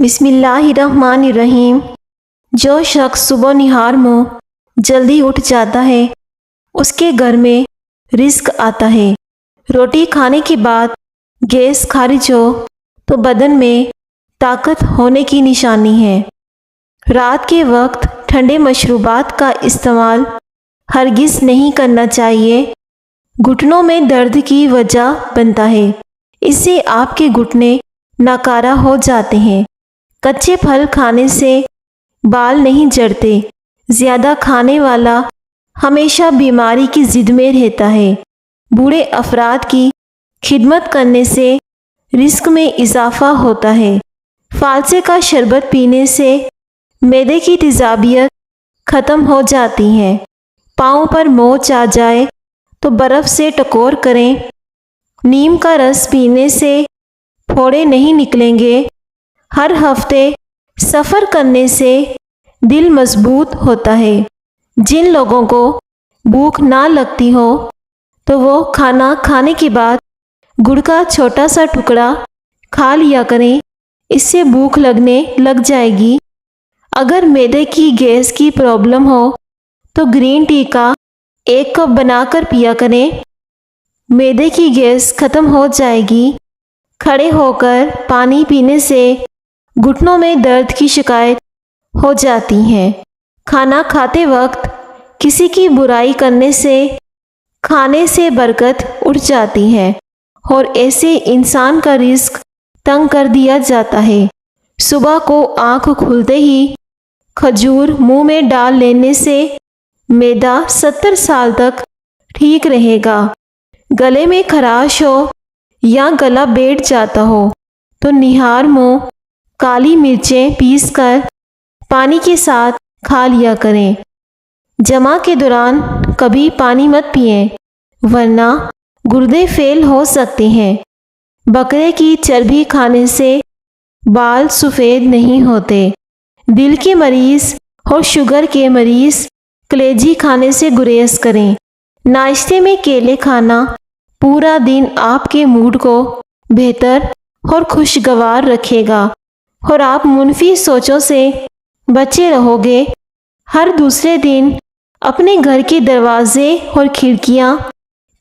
بسم اللہ الرحمن الرحیم۔ جو شخص صبح نہار منہ جلدی اٹھ جاتا ہے اس کے گھر میں رزق آتا ہے۔ روٹی کھانے کے بعد گیس خارج ہو تو بدن میں طاقت ہونے کی نشانی ہے۔ رات کے وقت ٹھنڈے مشروبات کا استعمال ہرگز نہیں کرنا چاہیے، گھٹنوں میں درد کی وجہ بنتا ہے، اس سے آپ کے گھٹنے ناکارہ ہو جاتے ہیں۔ کچے پھل کھانے سے بال نہیں جھڑتے، زیادہ کھانے والا ہمیشہ بیماری کی زد میں رہتا ہے۔ بوڑھے افراد کی خدمت کرنے سے رزق میں اضافہ ہوتا ہے۔ فالسے کا شربت پینے سے معدے کی تیزابیت ختم ہو جاتی ہے۔ پاؤں پر موچ آ جائے تو برف سے ٹکور کریں۔ نیم کا رس پینے سے پھوڑے نہیں نکلیں گے۔ ہر ہفتے سفر کرنے سے دل مضبوط ہوتا ہے۔ جن لوگوں کو بھوک نہ لگتی ہو تو وہ کھانا کھانے کے بعد گڑ کا چھوٹا سا ٹکڑا کھا لیا کریں، اس سے بھوک لگنے لگ جائے گی۔ اگر معدے کی گیس کی پرابلم ہو تو گرین ٹی کا 1 کپ بنا کر پیا کریں، معدے کی گیس ختم ہو جائے گی۔ کھڑے ہو کر پانی پینے سے گھٹنوں میں درد کی شکایت ہو جاتی ہے۔ کھانا کھاتے وقت کسی کی برائی کرنے سے کھانے سے برکت اٹھ جاتی ہے اور ایسے انسان کا رزق تنگ کر دیا جاتا ہے۔ صبح کو آنکھ کھلتے ہی کھجور منہ میں ڈال لینے سے معدہ 70 سال تک ٹھیک رہے گا۔ گلے میں خراش ہو یا گلا بیٹھ جاتا ہو تو نہار منہ کالی مرچیں پیس کر پانی کے ساتھ کھا لیا کریں۔ جمع کے دوران کبھی پانی مت پئیں ورنہ گردے فیل ہو سکتے ہیں۔ بکرے کی چربی کھانے سے بال سفید نہیں ہوتے۔ دل کے مریض اور شوگر کے مریض کلیجی کھانے سے گریز کریں۔ ناشتے میں کیلے کھانا پورا دن آپ کے موڈ کو بہتر اور خوشگوار رکھے گا اور آپ منفی سوچوں سے بچے رہو گے۔ ہر دوسرے دن اپنے گھر کے دروازے اور کھڑکیاں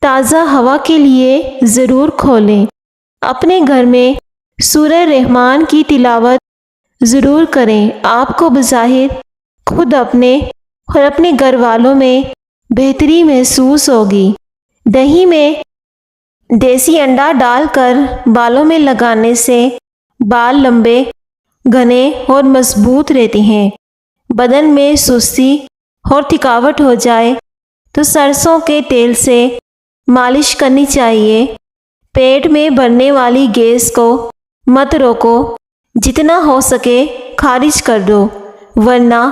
تازہ ہوا کے لیے ضرور کھولیں۔ اپنے گھر میں سورہ رحمان کی تلاوت ضرور کریں۔ آپ کو بظاہر خود اپنے اور اپنے گھر والوں میں بہتری محسوس ہوگی۔ دہی میں دیسی انڈا ڈال کر بالوں میں لگانے سے بال لمبے، گھنے اور مضبوط رہتے ہیں۔ بدن میں سستی اور تھکاوٹ ہو جائے تو سرسوں کے تیل سے مالش کرنی چاہیے۔ پیٹ میں بڑھنے والی گیس کو مت روکو، جتنا ہو سکے خارج کر دو ورنہ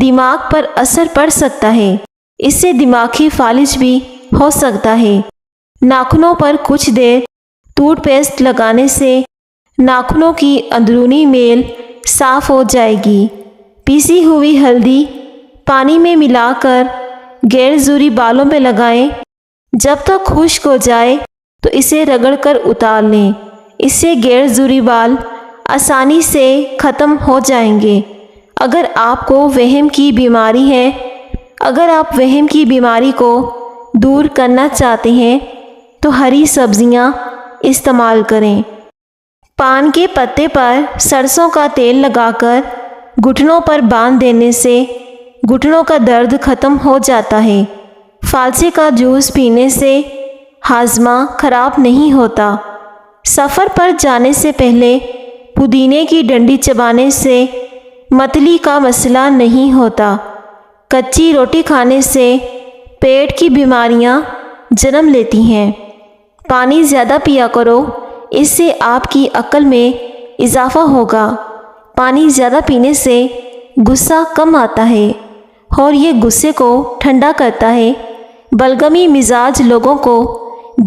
دماغ پر اثر پڑ سکتا ہے، اس سے دماغی فالج بھی ہو سکتا ہے۔ ناخنوں پر کچھ دیر ٹوتھ پیسٹ لگانے سے ناخنوں کی اندرونی میل صاف ہو جائے گی۔ پیسی ہوئی ہلدی پانی میں ملا کر غیر ضروری بالوں پہ لگائیں۔ جب تک خشک ہو جائے تو اسے رگڑ کر اتار لیں، اس سے غیر ضروری بال آسانی سے ختم ہو جائیں گے۔ اگر آپ کو وہم کی بیماری ہے، اگر آپ وہم کی بیماری کو دور کرنا چاہتے ہیں تو ہری سبزیاں استعمال کریں۔ پان کے پتے پر سرسوں کا تیل لگا کر گھٹنوں پر باندھ دینے سے گھٹنوں کا درد ختم ہو جاتا ہے۔ فالسے کا جوس پینے سے ہاضمہ خراب نہیں ہوتا۔ سفر پر جانے سے پہلے پودینے کی ڈنڈی چبانے سے متلی کا مسئلہ نہیں ہوتا۔ کچی روٹی کھانے سے پیٹ کی بیماریاں جنم لیتی ہیں۔ پانی زیادہ پیا کرو، اس سے آپ کی عقل میں اضافہ ہوگا۔ پانی زیادہ پینے سے غصہ کم آتا ہے اور یہ غصے کو ٹھنڈا کرتا ہے۔ بلغمی مزاج لوگوں کو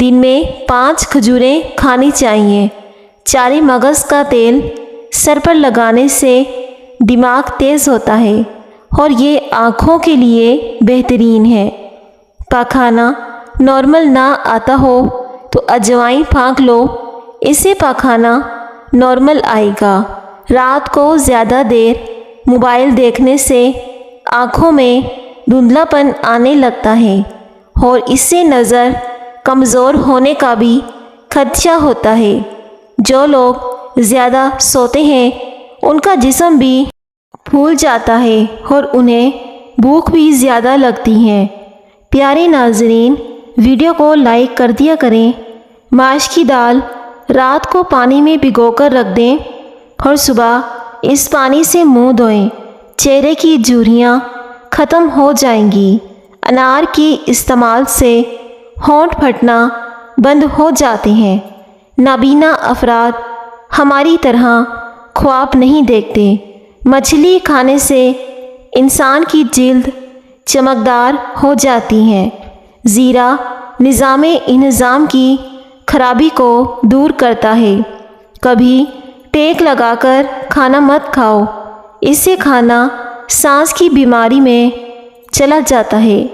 دن میں 5 کھجوریں کھانی چاہیے۔ چارے مغز کا تیل سر پر لگانے سے دماغ تیز ہوتا ہے اور یہ آنکھوں کے لیے بہترین ہے۔ پاخانہ نارمل نہ آتا ہو تو اجوائن پھانک لو، اس سے پاخانہ نارمل آئے گا۔ رات کو زیادہ دیر موبائل دیکھنے سے آنکھوں میں دھندلا پن آنے لگتا ہے اور اس سے نظر کمزور ہونے کا بھی خدشہ ہوتا ہے۔ جو لوگ زیادہ سوتے ہیں ان کا جسم بھی پھول جاتا ہے اور انہیں بھوک بھی زیادہ لگتی ہے۔ پیارے ناظرین، ویڈیو کو لائک کر دیا کریں۔ ماش کی دال رات کو پانی میں بھگو کر رکھ دیں اور صبح اس پانی سے منہ دھوئیں، چہرے کی جھریاں ختم ہو جائیں گی۔ انار کے استعمال سے ہونٹ پھٹنا بند ہو جاتے ہیں۔ نابینا افراد ہماری طرح خواب نہیں دیکھتے۔ مچھلی کھانے سے انسان کی جلد چمکدار ہو جاتی ہے۔ زیرہ نظام انہضام کی خرابی کو دور کرتا ہے۔ کبھی ٹیک لگا کر کھانا مت کھاؤ، اس سے کھانا سانس کی بیماری میں چلا جاتا ہے۔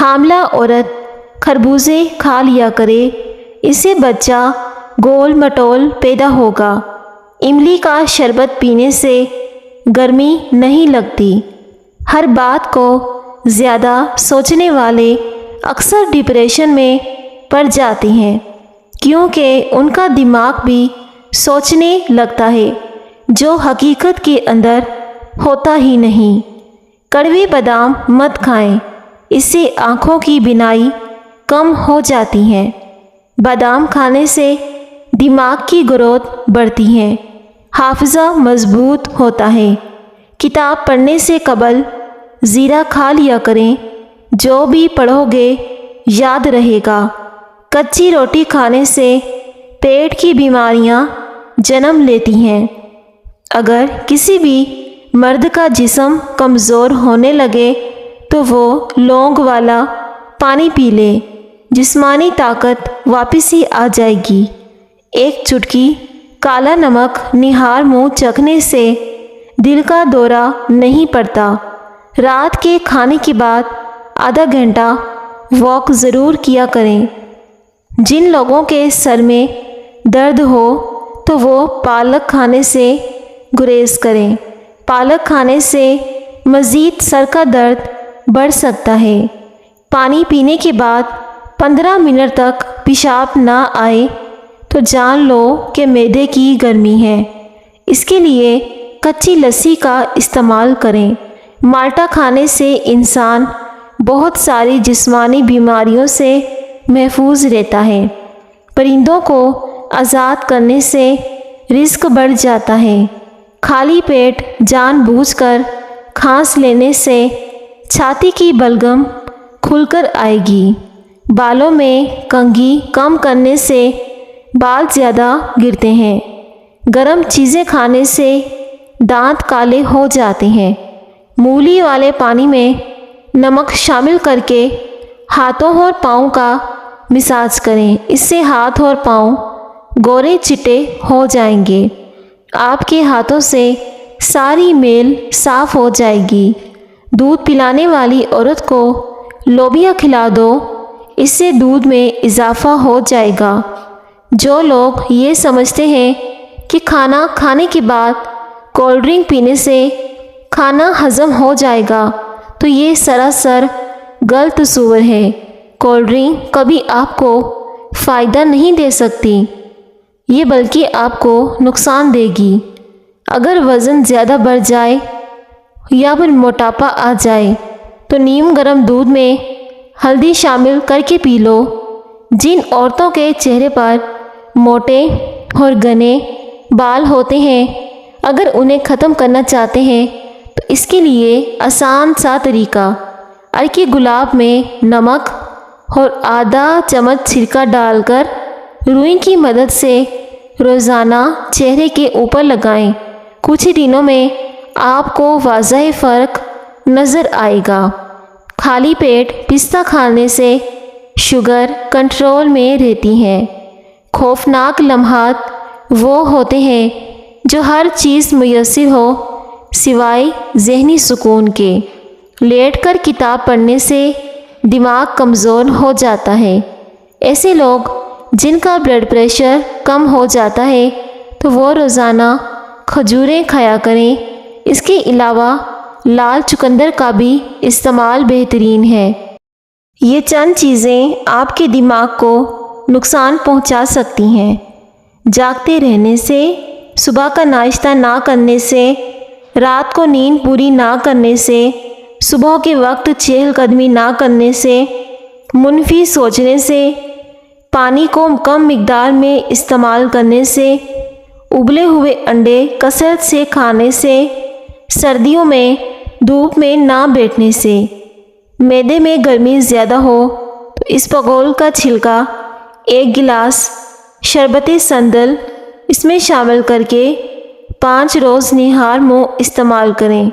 حاملہ عورت خربوزے کھا لیا کرے، اس سے بچہ گول مٹول پیدا ہوگا۔ املی کا شربت پینے سے گرمی نہیں لگتی۔ ہر بات کو زیادہ سوچنے والے اکثر ڈپریشن میں پڑ جاتے ہیں، کیونکہ ان کا دماغ بھی سوچنے لگتا ہے جو حقیقت کے اندر ہوتا ہی نہیں۔ کڑوے بادام مت کھائیں، اس سے آنکھوں کی بینائی کم ہو جاتی ہے۔ بادام کھانے سے دماغ کی گروتھ بڑھتی ہے، حافظہ مضبوط ہوتا ہے۔ کتاب پڑھنے سے قبل زیرہ کھا لیا کریں، جو بھی پڑھو گے یاد رہے گا۔ کچی روٹی کھانے سے پیٹ کی بیماریاں جنم لیتی ہیں۔ اگر کسی بھی مرد کا جسم کمزور ہونے لگے تو وہ لونگ والا پانی پی لے، جسمانی طاقت واپس ہی آ جائے گی۔ ایک چٹکی کالا نمک نہار منہ چکھنے سے دل کا دورہ نہیں پڑتا۔ رات کے کھانے کے بعد آدھا گھنٹہ واک ضرور کیا کریں۔ جن لوگوں کے سر میں درد ہو تو وہ پالک کھانے سے گریز کریں۔ پالک کھانے سے مزید سر کا درد بڑھ سکتا ہے۔ پانی پینے کے بعد 15 منٹ تک پیشاب نہ آئے تو جان لو کہ معدے کی گرمی ہے۔ اس کے لیے کچی لسی کا استعمال کریں۔ مالٹا کھانے سے انسان بہت ساری جسمانی بیماریوں سے محفوظ رہتا ہے۔ پرندوں کو آزاد کرنے سے رزق بڑھ جاتا ہے۔ خالی پیٹ جان بوجھ کر کھانس لینے سے چھاتی کی بلغم کھل کر آئے گی۔ بالوں میں کنگھی کم کرنے سے بال زیادہ گرتے ہیں۔ گرم چیزیں کھانے سے دانت کالے ہو جاتے ہیں۔ مولی والے پانی میں نمک شامل کر کے ہاتھوں اور پاؤں کا مساج کریں، اس سے ہاتھ اور پاؤں گورے چٹے ہو جائیں گے۔ آپ کے ہاتھوں سے ساری میل صاف ہو جائے گی۔ دودھ پلانے والی عورت کو لوبیا کھلا دو، اس سے دودھ میں اضافہ ہو جائے گا۔ جو لوگ یہ سمجھتے ہیں کہ کھانا کھانے کے بعد کولڈ ڈرنک پینے سے کھانا ہضم ہو جائے گا تو یہ سراسر غلط تصور ہے۔ کولڈ ڈرنک کبھی آپ کو فائدہ نہیں دے سکتی، یہ بلکہ آپ کو نقصان دے گی۔ اگر وزن زیادہ بڑھ جائے یا پھر موٹاپا آ جائے تو نیم گرم دودھ میں ہلدی شامل کر کے پی لو۔ جن عورتوں کے چہرے پر موٹے اور گھنے بال ہوتے ہیں، اگر انہیں ختم کرنا چاہتے ہیں تو اس کے لیے آسان سا طریقہ، عرق گلاب میں نمک اور آدھا چمچ سرکہ ڈال کر روئی کی مدد سے روزانہ چہرے کے اوپر لگائیں۔ کچھ ہی دنوں میں آپ کو واضح فرق نظر آئے گا۔ خالی پیٹ پستہ کھانے سے شوگر کنٹرول میں رہتی ہے۔ خوفناک لمحات وہ ہوتے ہیں جو ہر چیز میسر ہو سوائے ذہنی سکون کے۔ لیٹ کر کتاب پڑھنے سے دماغ کمزور ہو جاتا ہے۔ ایسے لوگ جن کا بلڈ پریشر کم ہو جاتا ہے تو وہ روزانہ کھجوریں کھایا کریں۔ اس کے علاوہ لال چقندر کا بھی استعمال بہترین ہے۔ یہ چند چیزیں آپ کے دماغ کو نقصان پہنچا سکتی ہیں۔ جاگتے رہنے سے، صبح کا ناشتہ نہ کرنے سے، رات کو نیند پوری نہ کرنے سے، صبح کے وقت چہل قدمی نہ کرنے سے، منفی سوچنے سے، پانی کو کم مقدار میں استعمال کرنے سے، ابلے ہوئے انڈے کثرت سے کھانے سے، سردیوں میں دھوپ میں نہ بیٹھنے سے، معدے میں گرمی زیادہ ہو تو اسپغول کا چھلکا 1 گلاس شربت سندل اس میں شامل کر کے 5 روز نہار منہ استعمال کریں۔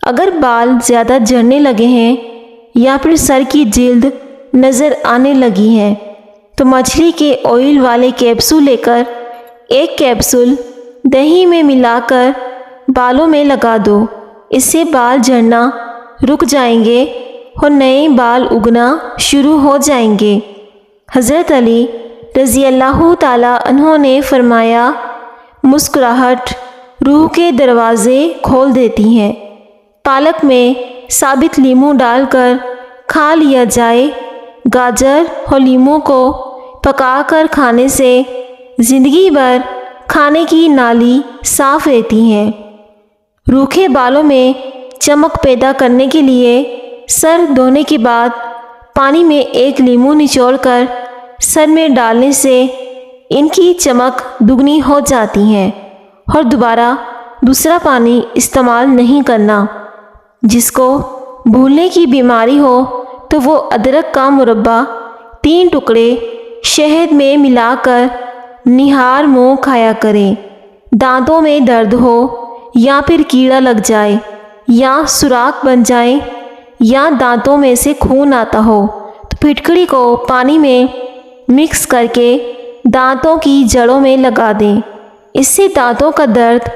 اگر بال زیادہ جھڑنے لگے ہیں یا پھر سر کی جلد نظر آنے لگی ہے تو مچھلی کے آئل والے کیپسول لے کر 1 کیپسول دہی میں ملا کر بالوں میں لگا دو۔ اس سے بال جھڑنا رک جائیں گے اور نئے بال اگنا شروع ہو جائیں گے۔ حضرت علی رضی اللہ تعالیٰ عنہ نے فرمایا، مسکراہٹ روح کے دروازے کھول دیتی ہے۔ پالک میں ثابت لیموں ڈال کر کھا لیا جائے۔ گاجر اور لیموں کو پکا کر کھانے سے زندگی بھر کھانے کی نالی صاف رہتی ہے۔ روکھے بالوں میں چمک پیدا کرنے کے لیے سر دھونے کے بعد پانی میں 1 لیموں نچوڑ کر سر میں ڈالنے سے ان کی چمک دگنی ہو جاتی ہے، اور دوبارہ دوسرا پانی استعمال نہیں کرنا۔ جس کو بھولنے کی بیماری ہو تو وہ ادرک کا مربع 3 ٹکڑے شہد میں ملا کر نہار منہ کھایا کریں۔ دانتوں میں درد ہو یا پھر کیڑا لگ جائے یا سوراخ بن جائے یا دانتوں میں سے خون آتا ہو تو پھٹکڑی کو پانی میں مکس کر کے دانتوں کی جڑوں میں لگا دیں۔ اس سے دانتوں کا درد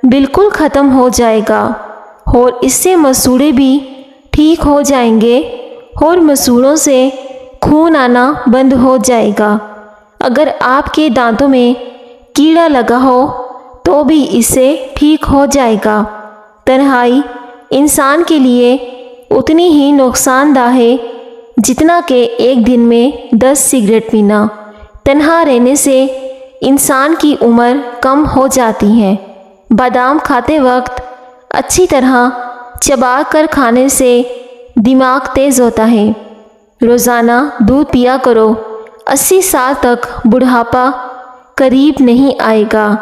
بالکل ختم ہو جائے گا اور اس سے مسوڑے بھی ٹھیک ہو جائیں گے اور مسوڑوں سے خون آنا بند ہو جائے گا۔ اگر آپ کے دانتوں میں کیڑا لگا ہو تو بھی اس سے ٹھیک ہو جائے گا۔ تنہائی انسان کے لیے اتنی ہی نقصان دہ ہے جتنا کہ ایک دن میں 10 سگریٹ پینا۔ تنہا رہنے سے انسان کی عمر کم ہو جاتی ہے۔ بادام کھاتے وقت اچھی طرح چبا کر کھانے سے دماغ تیز ہوتا ہے۔ روزانہ دودھ پیا کرو، 80 سال تک بڑھاپا قریب نہیں آئے گا۔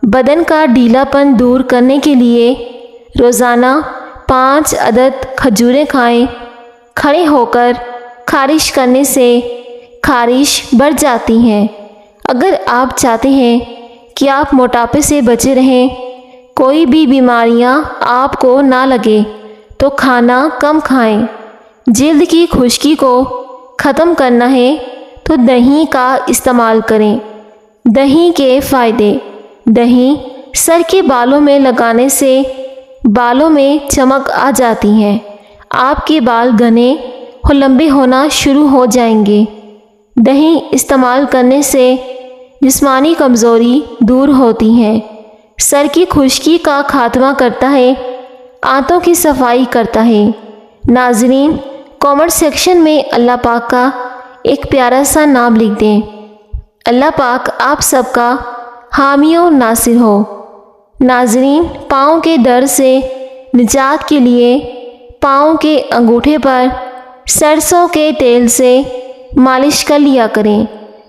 بدن کا ڈھیلا پن دور کرنے کے لیے روزانہ 5 عدد کھجوریں کھائیں۔ کھڑے ہو کر خارش کرنے سے خارش بڑھ جاتی ہے۔ اگر آپ چاہتے ہیں کہ آپ موٹاپے سے بچے رہیں، کوئی بھی بیماریاں آپ کو نہ لگے تو کھانا کم کھائیں۔ جلد کی خشکی کو ختم کرنا ہے تو دہی کا استعمال کریں۔ دہی کے فائدے: دہی سر کے بالوں میں لگانے سے بالوں میں چمک آ جاتی ہے۔ آپ کے بال گھنے اور لمبے ہونا شروع ہو جائیں گے۔ دہی استعمال کرنے سے جسمانی کمزوری دور ہوتی ہے، سر کی خشکی کا خاتمہ کرتا ہے، آنتوں کی صفائی کرتا ہے۔ ناظرین، کامنٹ سیکشن میں اللہ پاک کا ایک پیارا سا نام لکھ دیں۔ اللہ پاک آپ سب کا حامی و ناصر ہو۔ ناظرین، پاؤں کے درد سے نجات کے لیے پاؤں کے انگوٹھے پر سرسوں کے تیل سے مالش کر لیا کریں۔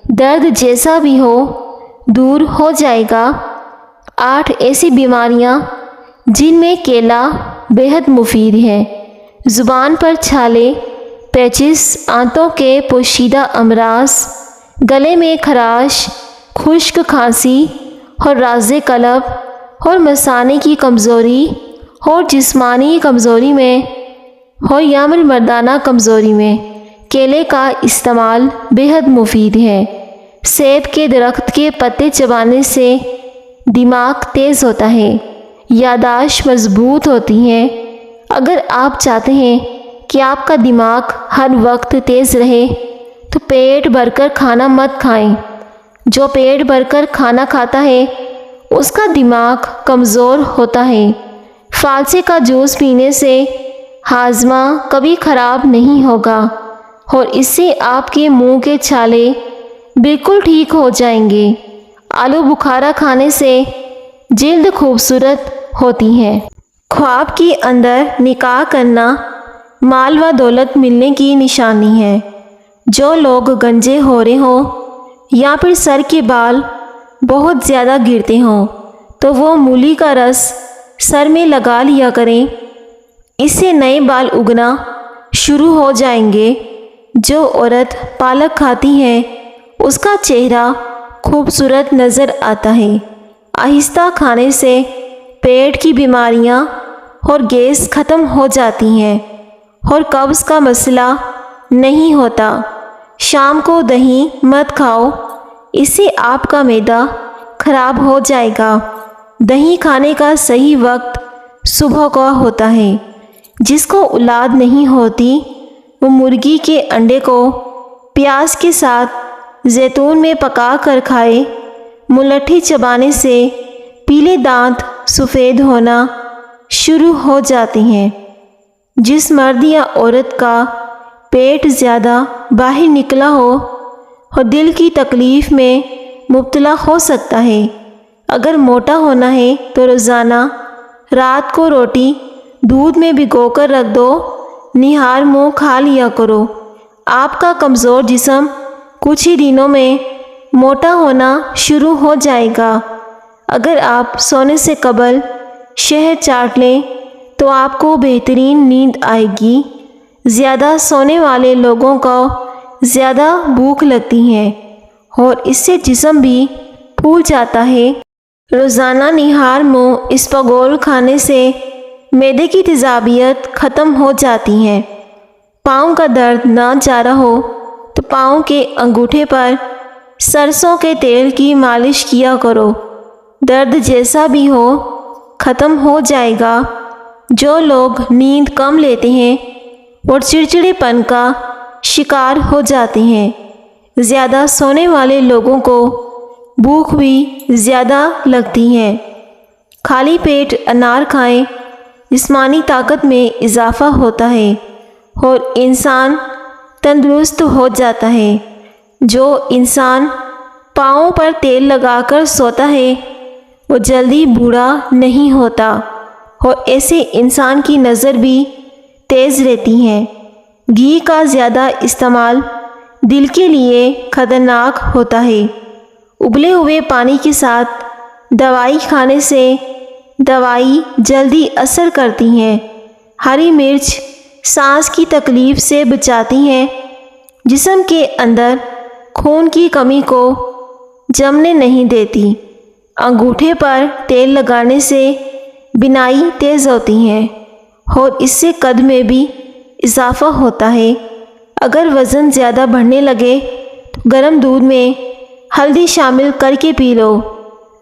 درد جیسا بھی ہو دور ہو جائے گا۔ 8 ایسی بیماریاں جن میں کیلا بیحد مفید ہے: زبان پر چھالے، پیچس، آنتوں کے پوشیدہ امراض، گلے میں خراش، خشک کھانسی اور راز قلب اور مثانے کی کمزوری اور جسمانی کمزوری میں اور یا مردانہ کمزوری میں کیلے کا استعمال بیحد مفید ہے۔ سیب کے درخت کے پتے چبانے سے دماغ تیز ہوتا ہے، یادداشت مضبوط ہوتی ہے۔ اگر آپ چاہتے ہیں کہ آپ کا دماغ ہر وقت تیز رہے تو پیٹ بھر کر کھانا مت کھائیں۔ جو پیٹ بھر کر کھانا کھاتا ہے اس کا دماغ کمزور ہوتا ہے۔ فالسے کا جوس پینے سے ہاضمہ کبھی خراب نہیں ہوگا اور اس سے آپ کے منہ کے چھالے بالکل ٹھیک ہو جائیں گے۔ آلو بخارا کھانے سے جلد خوبصورت ہوتی ہے۔ خواب کے اندر نکاح کرنا مال و دولت ملنے کی نشانی ہے۔ جو لوگ گنجے ہو رہے ہوں یا پھر سر کے بال بہت زیادہ گرتے ہوں تو وہ مولی کا رس سر میں لگا لیا کریں، اس سے نئے بال اگنا شروع ہو جائیں گے۔ جو عورت پالک کھاتی ہے اس کا چہرہ خوبصورت نظر آتا ہے۔ آہستہ کھانے سے پیٹ کی بیماریاں اور گیس ختم ہو جاتی ہیں اور قبض کا مسئلہ نہیں ہوتا۔ شام کو دہی مت کھاؤ، اس سے آپ کا معدہ خراب ہو جائے گا۔ دہی کھانے کا صحیح وقت صبح کا ہوتا ہے۔ جس کو اولاد نہیں ہوتی وہ مرغی کے انڈے کو پیاز کے ساتھ زیتون میں پکا کر کھائے۔ ملٹھی چبانے سے پیلے دانت سفید ہونا شروع ہو جاتے ہیں۔ جس مرد یا عورت کا پیٹ زیادہ باہر نکلا ہو اور دل کی تکلیف میں مبتلا ہو سکتا ہے۔ اگر موٹا ہونا ہے تو روزانہ رات کو روٹی دودھ میں بھگو کر رکھ دو، نہار منہ کھا لیا کرو۔ آپ کا کمزور جسم کچھ ہی دنوں میں موٹا ہونا شروع ہو جائے گا۔ اگر آپ سونے سے قبل شہد چاٹ لیں تو آپ کو بہترین نیند آئے گی۔ زیادہ سونے والے لوگوں کو زیادہ بھوک لگتی ہے اور اس سے جسم بھی پھول جاتا ہے۔ روزانہ نہار منہ اسپاگول کھانے سے معدے کی تیزابیت ختم ہو جاتی ہے۔ پاؤں کا درد نہ جا رہا ہو تو پاؤں کے انگوٹھے پر سرسوں کے تیل کی مالش کیا کرو، درد جیسا بھی ہو ختم ہو جائے گا۔ جو لوگ نیند کم لیتے ہیں اور چڑچڑے پن کا شکار ہو جاتے ہیں۔ زیادہ سونے والے لوگوں کو بھوک بھی زیادہ لگتی ہے۔ خالی پیٹ انار کھائیں، جسمانی طاقت میں اضافہ ہوتا ہے اور انسان تندرست ہو جاتا ہے۔ جو انسان پاؤں پر تیل لگا کر سوتا ہے وہ جلدی بوڑھا نہیں ہوتا اور ایسے انسان کی نظر بھی تیز رہتی ہے۔ گھی کا زیادہ استعمال دل کے لیے خطرناک ہوتا ہے۔ ابلے ہوئے پانی کے ساتھ دوائی کھانے سے دوائی جلدی اثر کرتی ہے۔ ہری مرچ سانس کی تکلیف سے بچاتی ہے۔ جسم کے اندر خون کی کمی کو جمنے نہیں دیتی۔ انگوٹھے پر تیل لگانے سے بینائی تیز ہوتی ہے اور اس سے قد میں بھی اضافہ ہوتا ہے۔ اگر وزن زیادہ بڑھنے لگے تو گرم دودھ میں ہلدی شامل کر کے پی لو۔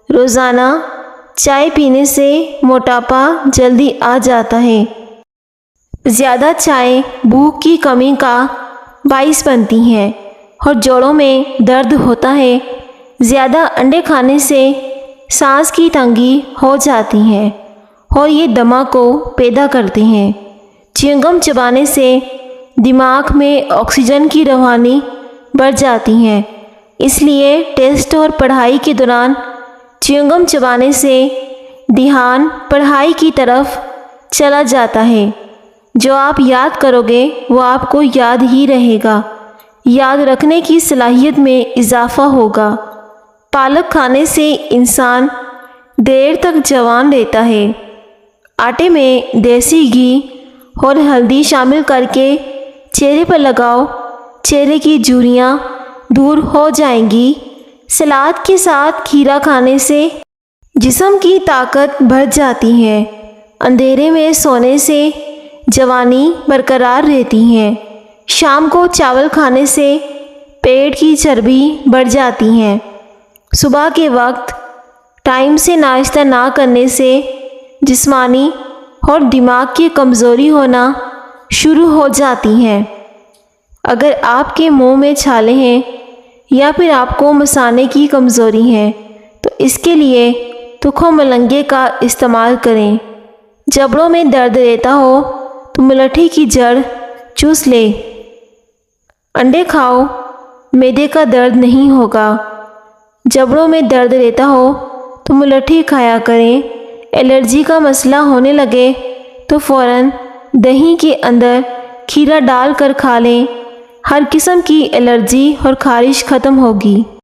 روزانہ چائے پینے سے موٹاپا جلدی آ جاتا ہے۔ زیادہ چائے بھوک کی کمی کا باعث بنتی ہے اور جوڑوں میں درد ہوتا ہے۔ زیادہ انڈے کھانے سے سانس کی تنگی ہو جاتی ہے اور یہ دمہ کو پیدا کرتے ہیں۔ چیونگم چبانے سے دماغ میں آکسیجن کی روانی بڑھ جاتی ہے، اس لیے ٹیسٹ اور پڑھائی کے دوران چیونگم چبانے سے دھیان پڑھائی کی طرف چلا جاتا ہے۔ جو آپ یاد کرو گے وہ آپ کو یاد ہی رہے گا۔ یاد رکھنے کی صلاحیت میں اضافہ ہوگا۔ پالک کھانے سے انسان دیر تک جوان رہتا ہے۔ آٹے میں دیسی گھی اور ہلدی شامل کر کے چہرے پر لگاؤ، چہرے کی جھریاں دور ہو جائیں گی۔ سلاد کے ساتھ کھیرا کھانے سے جسم کی طاقت بڑھ جاتی ہے۔ اندھیرے میں سونے سے جوانی برقرار رہتی ہے۔ شام کو چاول کھانے سے پیٹ کی چربی بڑھ جاتی ہے۔ صبح کے وقت ٹائم سے ناشتہ نہ کرنے سے جسمانی اور دماغ کی کمزوری ہونا شروع ہو جاتی ہے۔ اگر آپ کے منہ میں چھالے ہیں یا پھر آپ کو مثانے کی کمزوری ہے تو اس کے لیے تکھو ملنگے کا استعمال کریں۔ جبڑوں میں درد رہتا ہو تو ملٹھی کی جڑ چوس لے۔ انڈے کھاؤ، معدے کا درد نہیں ہوگا۔ جبڑوں میں درد رہتا ہو تو ملٹھی کھایا کریں۔ الرجی کا مسئلہ ہونے لگے تو فوراً دہی کے اندر کھیرا ڈال کر کھا لیں۔ ہر قسم کی الرجی اور خارش ختم ہوگی۔